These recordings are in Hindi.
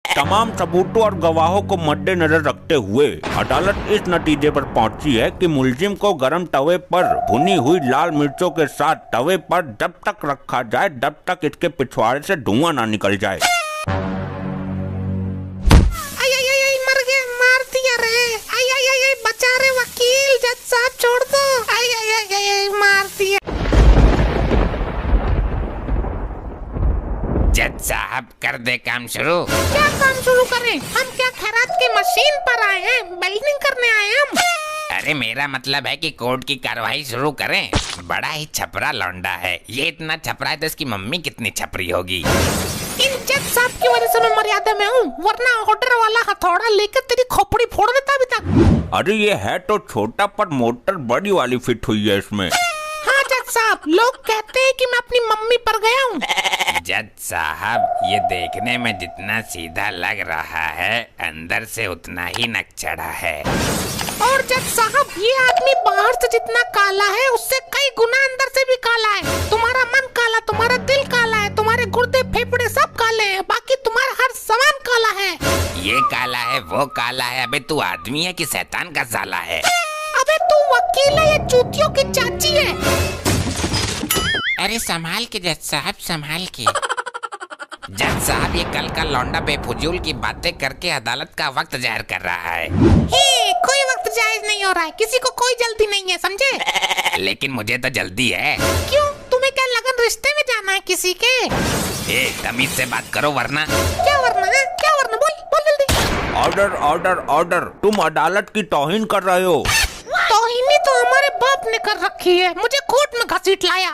तमाम सबूतों और गवाहों को मद्देनजर रखते हुए अदालत इस नतीजे पर पहुंची है कि मुलजिम को गरम तवे पर भुनी हुई लाल मिर्चों के साथ तवे पर जब तक रखा जाए जब तक इसके पिछवाड़े से धुआं ना निकल जाए। बचा रे वकील, जज साहब छोड़ दो। आई मार दिया। जज साहब कर दे काम शुरू। क्या काम शुरू करें? हम क्या खैरात की मशीन पर आए हैं? वेल्डिंग करने आए हम। अरे मेरा मतलब है कि कोर्ट की कार्रवाई शुरू करें। बड़ा ही छपरा लौंडा है ये, इतना छपरा है तो इसकी मम्मी कितनी छपरी होगी। इन जज साहब की वजह से मैं मर्यादा में हूँ, वरना ऑर्डर वाला हथौड़ा लेकर तेरी खोपड़ी फोड़ देता अभी तक। अरे ये है तो छोटा पर मोटर बड़ी वाली फिट हुई है इसमें। हाँ जज साहब, लोग कहते हैं कि मैं अपनी मम्मी पर गया हूँ। जज साहब ये देखने में जितना सीधा लग रहा है अंदर से उतना ही नकचढ़ा है। और जज साहब ये आदमी बाहर से जितना काला है उससे कई गुना अंदर से भी काला है। तुम्हारा मन काला, तुम्हारा दिल काला है, तुम्हारे गुर्दे फेफड़े सब काले हैं, बाकी तुम्हारा हर सामान काला है। ये काला है वो काला है। अबे तू आदमी है कि शैतान का साला है? अबे तू वकील है या चूतियों की चाची है? अरे संभाल के जज साहब, संभाल के। जज साहब ये कल का लौंडा बेफुजूल की बातें करके अदालत का वक्त जाहिर कर रहा है। कोई वक्त जायज नहीं हो रहा है, किसी को कोई जल्दी नहीं है, समझे? लेकिन मुझे तो जल्दी है। क्यों, तुम्हें क्या लगन रिश्ते में जाना है किसी के? तमीज से बात करो वरना। क्या वरना है? क्या वरना? बोल जल्दी। ऑर्डर ऑर्डर ऑर्डर, तुम अदालत की तौहीन कर रहे हो। तौहीन तो हमारे बाप ने कर रखी है, मुझे कोर्ट में घसीट लाया।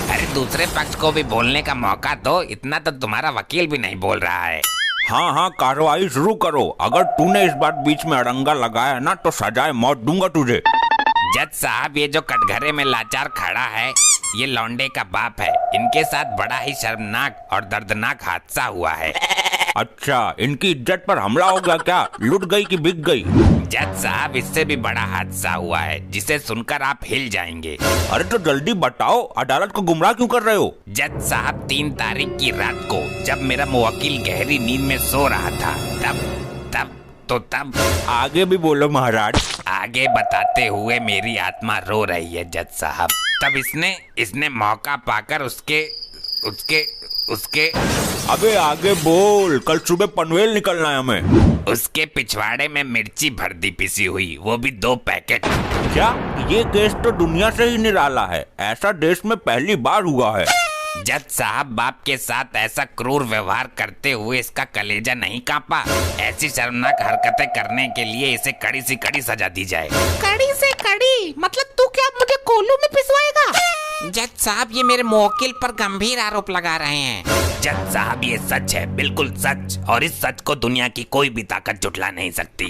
अरे दूसरे पक्ष को भी बोलने का मौका दो, इतना तो तुम्हारा वकील भी नहीं बोल रहा है। हाँ हाँ कार्रवाई शुरू करो। अगर तूने इस बार बीच में अड़ंगा लगाया ना तो सजाए मौत दूंगा तुझे। जज साहब ये जो कटघरे में लाचार खड़ा है ये लौंडे का बाप है। इनके साथ बड़ा ही शर्मनाक और दर्दनाक हादसा हुआ है। अच्छा, इनकी इज्जत पर हमला हो गया क्या? लुट गई कि बिक गई? जज साहब इससे भी बड़ा हादसा हुआ है जिसे सुनकर आप हिल जाएंगे। अरे तो जल्दी बताओ, अदालत को गुमराह क्यों कर रहे हो? जज साहब 3 तारीख की रात को जब मेरा मुवक्किल गहरी नींद में सो रहा था तब आगे भी बोलो महाराज। आगे बताते हुए मेरी आत्मा रो रही है जज साहब। तब इसने मौका पाकर उसके अबे आगे बोल, कल सुबह पनवेल निकलना है हमें। उसके पिछवाड़े में मिर्ची भर दी पिसी हुई, वो भी 2 पैकेट। क्या? ये केस तो दुनिया से ही निराला है, ऐसा देश में पहली बार हुआ है। जज साहब बाप के साथ ऐसा क्रूर व्यवहार करते हुए इसका कलेजा नहीं कांपा। ऐसी शर्मनाक हरकतें करने के लिए इसे कड़ी से कड़ी सजा दी जाए। कड़ी से कड़ी मतलब तू क्या मुझे कोल्हू में पिसवाएगा? जज साहब ये मेरे मुवक्किल पर गंभीर आरोप लगा रहे हैं। जज साहब ये सच है, बिल्कुल सच, और इस सच को दुनिया की कोई भी ताकत झुठला नहीं सकती।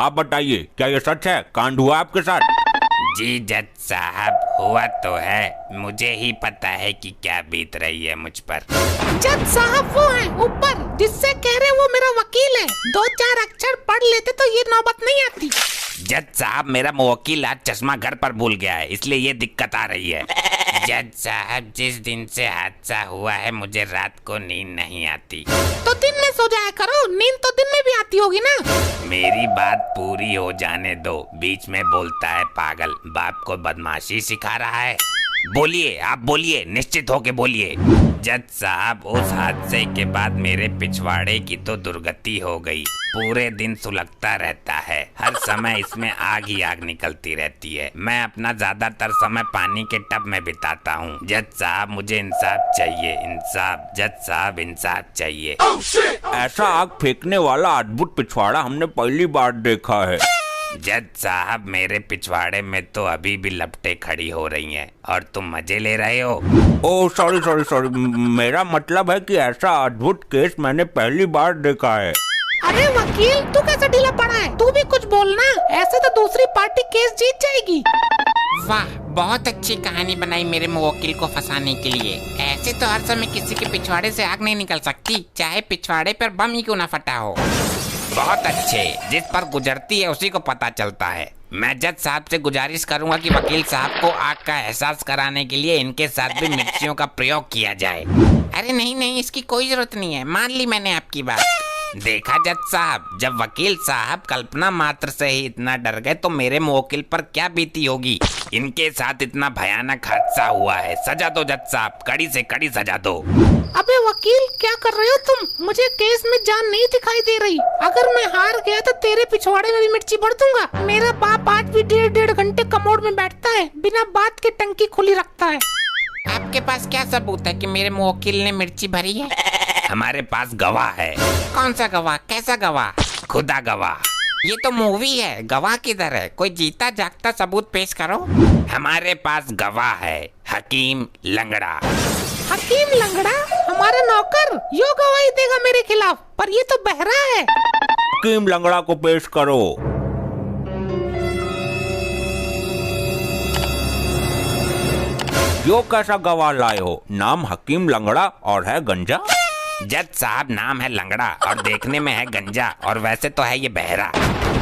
आप बताइए, क्या ये सच है? कांड हुआ आपके साथ? जी जज साहब हुआ तो है, मुझे ही पता है कि क्या बीत रही है मुझ पर। जज साहब वो है ऊपर जिससे कह रहे वो मेरा वकील है, 2-4 अक्षर पढ़ लेते तो ये नौबत नहीं आती। जज साहब मेरा मुवक्किल आज चश्मा घर पर भूल गया है, इसलिए ये दिक्कत आ रही है। जज साहब जिस दिन से हादसा हुआ है मुझे रात को नींद नहीं आती। तो दिन में सो जाया करो, नींद तो दिन में भी आती होगी ना। मेरी बात पूरी हो जाने दो, बीच में बोलता है पागल। बाप को बदमाशी सिखा रहा है। बोलिए, आप बोलिए, निश्चित होके बोलिए। जज साहब उस हादसे के बाद मेरे पिछवाड़े की तो दुर्गति हो गई। पूरे दिन सुलगता रहता है, हर समय इसमें आग ही आग निकलती रहती है। मैं अपना ज्यादातर समय पानी के टब में बिताता हूँ। जज साहब मुझे इंसाफ चाहिए, इंसाफ। जज साहब इंसाफ चाहिए। ऐसा आग फेंकने वाला अद्भुत पिछवाड़ा हमने पहली बार देखा है। जज साहब मेरे पिछवाड़े में तो अभी भी लपटें खड़ी हो रही हैं और तुम मजे ले रहे हो। ओह सॉरी, मेरा मतलब है कि ऐसा अद्भुत केस मैंने पहली बार देखा है। अरे वकील तू कैसे ढीला पड़ा है? तू भी कुछ बोलना, ऐसे तो दूसरी पार्टी केस जीत जाएगी। वाह, बहुत अच्छी कहानी बनाई मेरे मुवक्किल को फंसाने के लिए। ऐसे तो हर समय किसी के पिछवाड़े से आग नहीं निकल सकती, चाहे पिछवाड़े पर बम ही क्यों ना फटा हो। बहुत अच्छे, जिस पर गुजरती है उसी को पता चलता है। मैं जज साहब से गुजारिश करूंगा कि वकील साहब को आग का एहसास कराने के लिए इनके साथ भी मिर्चियों का प्रयोग किया जाए। अरे नहीं, इसकी कोई जरूरत नहीं है, मान ली मैंने आपकी बात। देखा जज साहब, जब वकील साहब कल्पना मात्र से ही इतना डर गए तो मेरे मुवक्किल पर क्या बीती होगी। इनके साथ इतना भयानक हादसा हुआ है। सजा दो जज साहब, कड़ी से कड़ी सजा दो। अबे वकील क्या कर रहे हो तुम? मुझे केस में जान नहीं दिखाई दे रही। अगर मैं हार गया तो तेरे पिछवाड़े में भी मिर्ची भर दूंगा। मेरा बाप आज भी 1.5 घंटे कमोड में बैठता है, बिना बात के टंकी खुली रखता है। आपके पास क्या सबूत है कि मेरे मुवक्किल ने मिर्ची भरी है? हमारे पास गवाह है। कौन सा गवाह? कैसा गवाह? खुदा गवाह। ये तो मूवी है, गवाह किधर है? कोई जीता जागता सबूत पेश करो। हमारे पास गवाह है, हकीम लंगड़ा। हकीम लंगड़ा हमारा नौकर यो गवाही देगा मेरे खिलाफ, पर ये तो बहरा है। हकीम लंगड़ा को पेश करो। यो कैसा गवाह लाए हो? नाम हकीम लंगड़ा और है गंजा। जज साहब नाम है लंगड़ा और देखने में है गंजा, और वैसे तो है ये बहरा।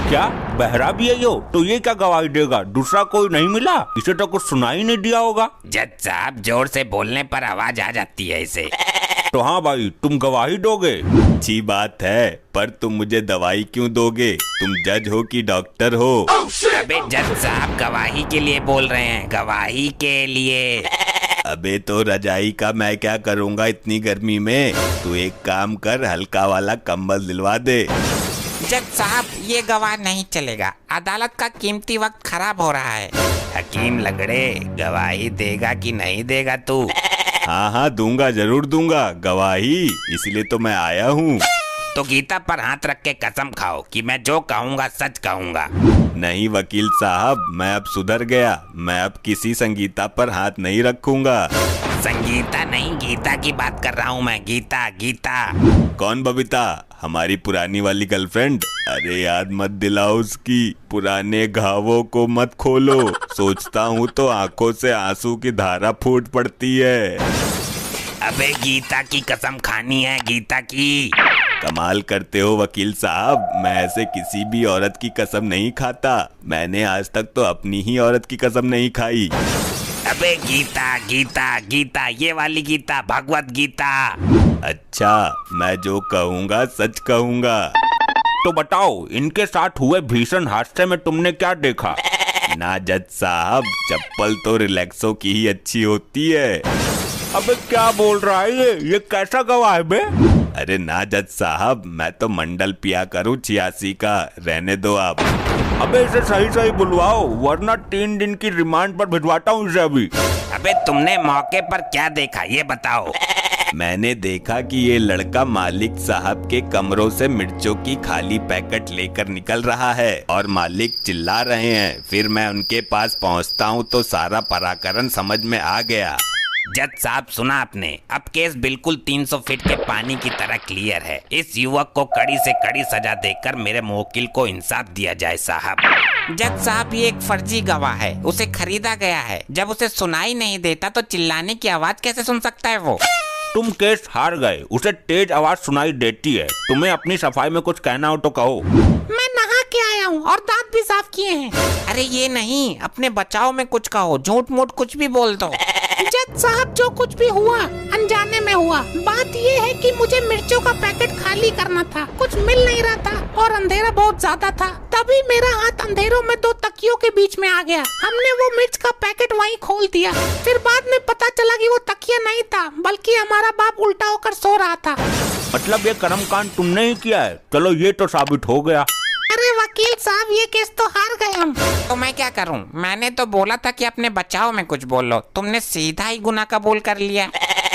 क्या बहरा भी है यो? तो ये क्या गवाही देगा? दूसरा कोई नहीं मिला? इसे तो कुछ सुनाई नहीं दिया होगा। जज साहब जोर से बोलने पर आवाज आ जाती है इसे। तो हाँ भाई, तुम गवाही दोगे? अच्छी बात है, पर तुम मुझे दवाई क्यों दोगे? तुम जज हो कि डॉक्टर हो? अबे जज साहब गवाही के लिए बोल रहे हैं, गवाही के लिए। अबे तो रजाई का मैं क्या करूँगा इतनी गर्मी में? तू एक काम कर, हल्का वाला कंबल दिलवा दे। जज साहब ये गवाह नहीं चलेगा, अदालत का कीमती वक्त खराब हो रहा है। हकीम लंगड़े गवाही देगा कि नहीं देगा तू? हाँ हाँ दूंगा, जरूर दूंगा गवाही, इसलिए तो मैं आया हूँ। तो गीता पर हाथ रख के कसम खाओ कि मैं जो कहूँगा सच कहूँगा। नहीं वकील साहब, मैं अब सुधर गया। मैं अब किसी संगीता पर हाथ नहीं रखूंगा। संगीता नहीं, गीता की बात कर रहा हूँ मैं। गीता गीता। कौन बबीता? हमारी पुरानी वाली गर्लफ्रेंड? अरे याद मत दिलाओ उसकी। पुराने घावों को मत खोलो। सोचता हूँ तो आंखों से आंसू की धारा फूट पड़ती है। अबे गीता की कसम खानी है, गीता की। कमाल करते हो वकील साहब, मैं ऐसे किसी भी औरत की कसम नहीं खाता। मैंने आज तक तो अपनी ही औरत की कसम नहीं खाई। अबे गीता गीता गीता, ये वाली गीता, भगवत गीता। अच्छा, मैं जो कहूँगा सच कहूँगा। तो बताओ, इनके साथ हुए भीषण हादसे में तुमने क्या देखा? ना जज साहब, चप्पल तो रिलैक्सो की ही अच्छी होती है। अबे क्या बोल रहा है ये कैसा गवाह है बे? अरे ना जज साहब, मैं तो मंडल पिया करूँ 86 का। रहने दो आप। अबे इसे सही सही बुलवाओ, वरना 3 दिन की रिमांड पर भिजवाता हूँ इसे अभी। अबे तुमने मौके पर क्या देखा ये बताओ? मैंने देखा कि ये लड़का मालिक साहब के कमरों से मिर्चों की खाली पैकेट लेकर निकल रहा है और मालिक चिल्ला रहे हैं। फिर मैं उनके पास पहुंचता हूं तो सारा पराक्रम समझ में आ गया। जज साहब सुना आपने, अब केस बिल्कुल 300 फीट के पानी की तरह क्लियर है। इस युवक को कड़ी से कड़ी सजा देकर मेरे मुवक्किल को इंसाफ दिया जाए साहब। जज साहब ये एक फर्जी गवाह है, उसे खरीदा गया है। जब उसे सुनाई नहीं देता तो चिल्लाने की आवाज कैसे सुन सकता है वो? तुम केस हार गए, उसे तेज आवाज सुनाई देती है। तुम्हें अपनी सफाई में कुछ कहना हो तो कहो। मैं नहा के आया हूँ और दांत भी साफ किए हैं। अरे ये नहीं, अपने बचाव में कुछ कहो, झूठ मूठ कुछ भी बोल दो। जज साहब जो कुछ भी हुआ अनजाने में हुआ। बात ये है कि मुझे मिर्चों का पैकेट खाली करना था, कुछ मिल नहीं रहा था और अंधेरा बहुत ज्यादा था। तभी मेरा हाथ अंधेरों में 2 तकियों के बीच में आ गया। हमने वो मिर्च का पैकेट वहीं खोल दिया। फिर बाद में पता चला कि वो तकिया नहीं था, बल्कि हमारा बाप उल्टा होकर सो रहा था। मतलब ये कर्मकांड तुमने ही किया है? चलो ये तो साबित हो गया। अरे वकील साहब ये केस तो हार गए हम। तो मैं क्या करूं? मैंने तो बोला था कि अपने बचाव में कुछ बोलो, तुमने सीधा ही गुनाह कबूल कर लिया।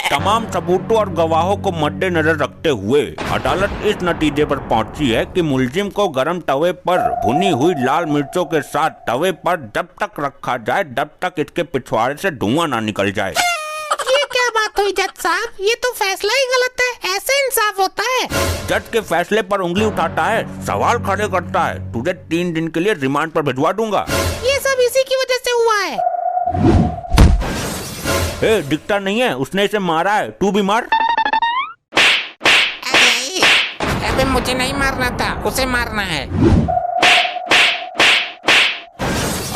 तमाम सबूतों और गवाहों को मद्देनजर रखते हुए अदालत इस नतीजे पर पहुंची है कि मुलजिम को गरम तवे पर भुनी हुई लाल मिर्चों के साथ तवे पर जब तक रखा जाए जब तक इसके पिछवाड़े से धुआं ना निकल जाए। ये क्या बात हुई जज साहब? ये तो फैसला ही गलत है। ऐसे इंसाफ होता है? जज के फैसले पर उंगली उठाता है, सवाल खड़े करता है। तुझे 3 दिन के लिए रिमांड पर भिजवा दूंगा। ये सब इसी की वजह से हुआ है। दिखता नहीं है, उसने इसे मारा है, तू भी मार। अबे मुझे नहीं मारना था, उसे मारना है।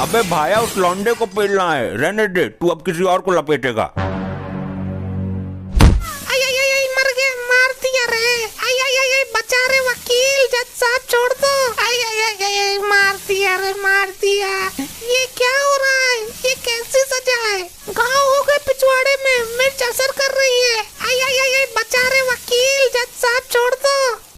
अबे भाया उस लौंडे को पेलना है, रहने दे, तू अब किसी और को लपेटेगा। आई मर गया, मार दिया रे। आई बच जा रे वकील, जज साहब छोड़ दो। आई आई आई आई, मार दिया रे, मार दिया। ये क्या